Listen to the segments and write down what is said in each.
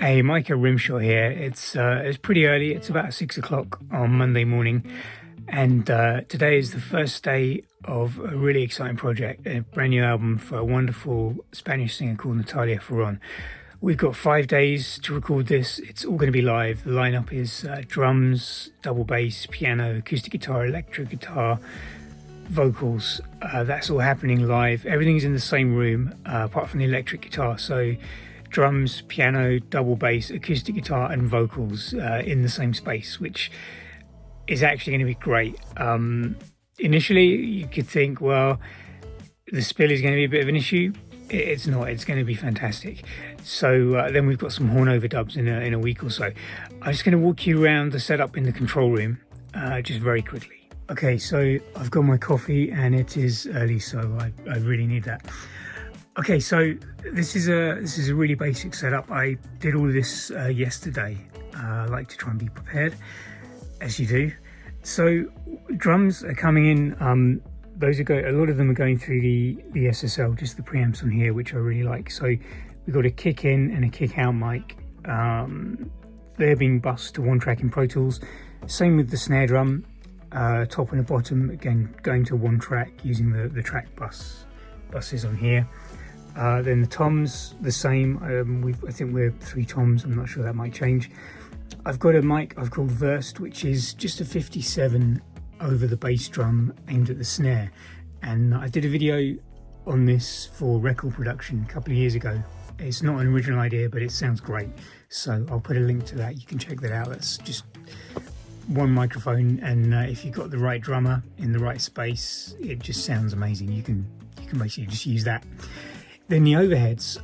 Hey, Micah Rimshaw here. It's pretty early. It's about 6 o'clock on Monday morning, and today is the first day of a really exciting project, a brand new album for a wonderful Spanish singer called Natalia Ferron. We've got 5 days to record this. It's all going to be live. The lineup is drums, double bass, piano, acoustic guitar, electric guitar, vocals. That's all happening live. Everything's in the same room apart from the electric guitar. So drums, piano, double bass, acoustic guitar and vocals in the same space, which is actually going to be great. Initially you could think, well, the spill is going to be a bit of an issue. It's not. It's going to be fantastic. So then we've got some horn overdubs in a week or so. I'm just going to walk you around the setup in the control room just very quickly. Okay, so I've got my coffee and it is early, so I really need that. Okay, so this is a really basic setup. I did all of this yesterday. I like to try and be prepared, as you do. So drums are coming in. A lot of them are going through the SSL, just the preamps on here, which I really like. So we've got a kick in and a kick out mic. They're being bussed to one track in Pro Tools. Same with the snare drum, top and the bottom, again going to one track using the track buses on here. Then the toms, the same. I think we're 3 toms. I'm not sure, that might change. I've got a mic I've called Versed, which is just a 57 over the bass drum aimed at the snare. And I did a video on this for record production a couple of years ago. It's not an original idea, but it sounds great. So I'll put a link to that. You can check that out. That's just one microphone, and if you've got the right drummer in the right space, it just sounds amazing. You can basically just use that. Then the overheads,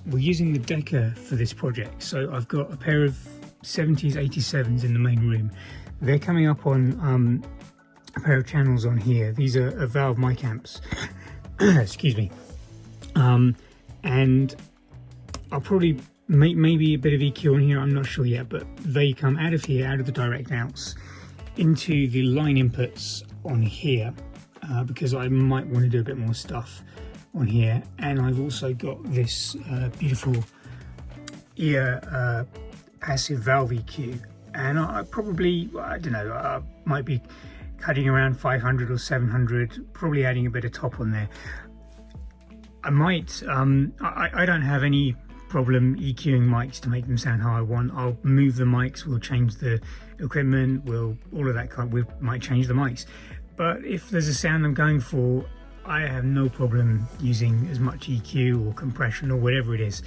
we're using the Decca for this project. So I've got a pair of 70s 87s in the main room. They're coming up on a pair of channels on here. These are valve mic amps. Excuse me. And I'll probably make maybe a bit of EQ on here, I'm not sure yet, but they come out of here, out of the direct outs, into the line inputs on here, because I might want to do a bit more stuff on here. And I've also got this beautiful ear passive valve EQ, and I don't know, I might be cutting around 500 or 700, probably adding a bit of top on there. I might I don't have any problem EQing mics to make them sound how I want. I'll move the mics, we'll change the equipment, all of that we might change the mics. But if there's a sound I'm going for, I have no problem using as much EQ or compression or whatever it is,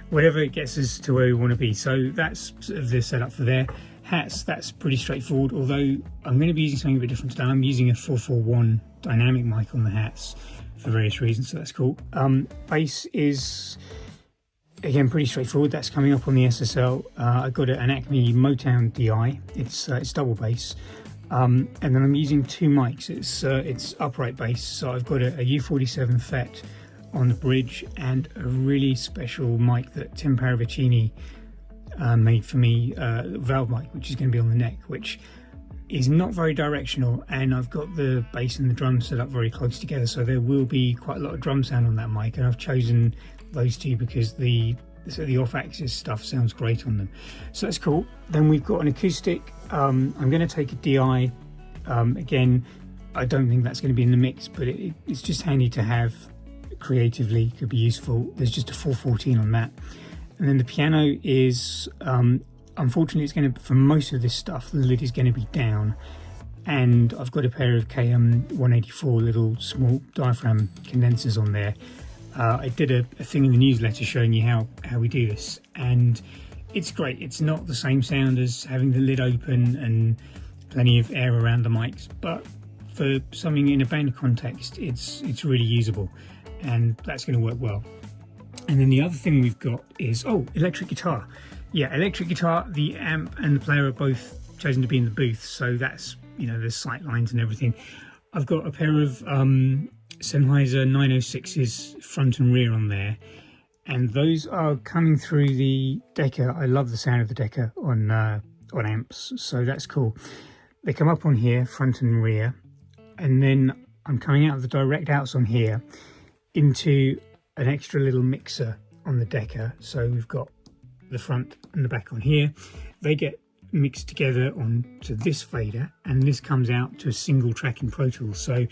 whatever it gets us to where we want to be. So that's sort of the setup for there. Hats, that's pretty straightforward, although I'm going to be using something a bit different today. I'm using a 441 dynamic mic on the hats for various reasons, so that's cool. Bass is, again, pretty straightforward. That's coming up on the SSL. I've got an Acme Motown DI. It's double bass. And then I'm using 2 mics. It's upright bass, so I've got a U47 FET on the bridge and a really special mic that Tim Paravicini made for me, valve mic, which is going to be on the neck, which is not very directional, and I've got the bass and the drums set up very close together, so there will be quite a lot of drum sound on that mic, and I've chosen those 2 because the off-axis stuff sounds great on them, so that's cool. Then we've got an acoustic. I'm going to take a DI. Again, I don't think that's going to be in the mix, but it's just handy to have creatively, could be useful. There's just a 414 on that. And then the piano is unfortunately, it's going to, for most of this stuff, the lid is going to be down, and I've got a pair of KM 184 little small diaphragm condensers on there. I did a thing in the newsletter showing you how we do this, and it's great. It's not the same sound as having the lid open and plenty of air around the mics, but for something in a band context, it's really usable, and that's going to work well. And then the other thing we've got is electric guitar. Yeah, electric guitar. The amp and the player are both chosen to be in the booth, so that's, there's sight lines and everything. I've got a pair of Sennheiser 906s front and rear on there, and those are coming through the Decca. I love the sound of the Decca on amps, so that's cool. They come up on here, front and rear, and then I'm coming out of the direct outs on here into an extra little mixer on the Decca. So we've got the front and the back on here. They get mixed together onto this fader, and this comes out to a single track in Pro Tools. So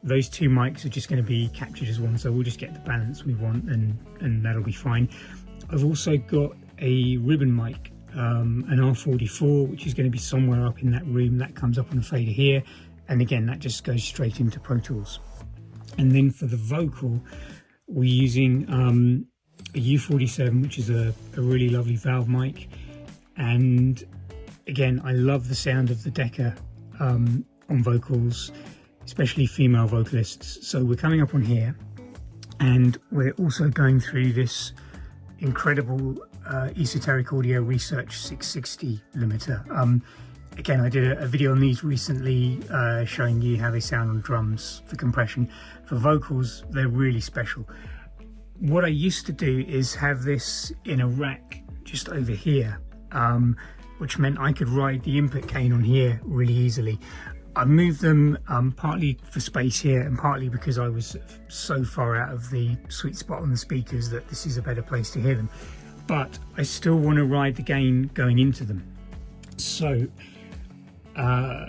those two mics are just going to be captured as one, so we'll just get the balance we want, and that'll be fine. I've also got a ribbon mic, an R44, which is going to be somewhere up in that room. That comes up on the fader here, and again that just goes straight into Pro Tools. And then for the vocal, we're using a U47, which is a really lovely valve mic. And again, I love the sound of the Decca on vocals, especially female vocalists. So we're coming up on here, and we're also going through this incredible Esoteric Audio Research 660 limiter. Again, I did a video on these recently, showing you how they sound on drums for compression. For vocals, they're really special. What I used to do is have this in a rack just over here, which meant I could ride the input gain on here really easily. I moved them partly for space here, and partly because I was so far out of the sweet spot on the speakers that this is a better place to hear them. But I still want to ride the gain going into them. So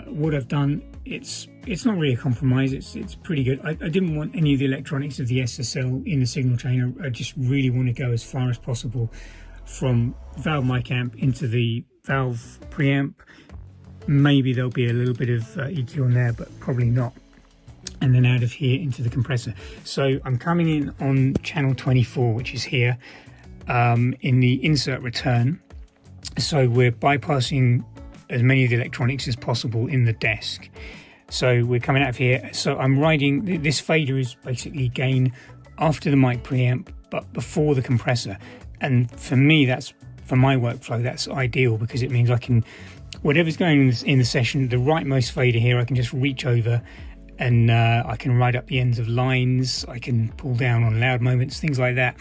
what I've done, it's not really a compromise, it's pretty good. I didn't want any of the electronics of the SSL in the signal chain. I just really want to go as far as possible from valve mic amp into the valve preamp. Maybe there'll be a little bit of EQ on there, but probably not. And then out of here into the compressor. So I'm coming in on channel 24, which is here, in the insert return. So we're bypassing as many of the electronics as possible in the desk. So we're coming out of here. So I'm riding, this fader is basically gain after the mic preamp, but before the compressor. And for me, that's, for my workflow, that's ideal, because it means I can, whatever's going in the session, the rightmost fader here, I can just reach over and I can ride up the ends of lines. I can pull down on loud moments, things like that.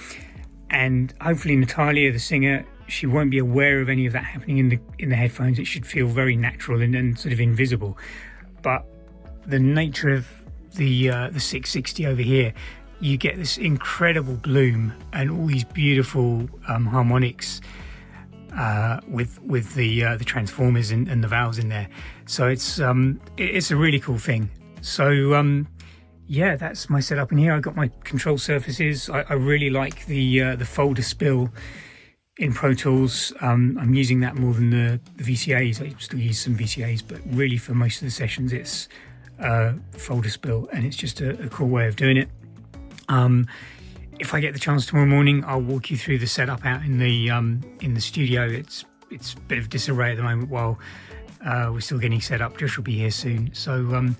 And hopefully Natalia, the singer, she won't be aware of any of that happening in the headphones. It should feel very natural and sort of invisible. But the nature of the 660 over here, you get this incredible bloom and all these beautiful harmonics with the transformers and the valves in there. So it's a really cool thing. So yeah, that's my setup in here. I've got my control surfaces. I really like the folder spill in Pro Tools. I'm using that more than the VCAs. I still use some VCAs, but really for most of the sessions it's folder spill, and it's just a cool way of doing it. If I get the chance tomorrow morning, I'll walk you through the setup out in the studio. It's a bit of disarray at the moment while we're still getting set up. Josh will be here soon. So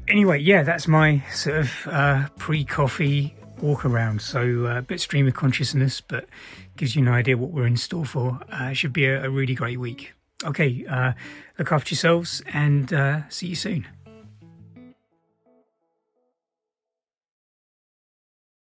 anyway, yeah, that's my sort of pre-coffee walk around. So a bit stream of consciousness, but gives you an idea what we're in store for. It should be a really great week. Okay, look after yourselves, and see you soon.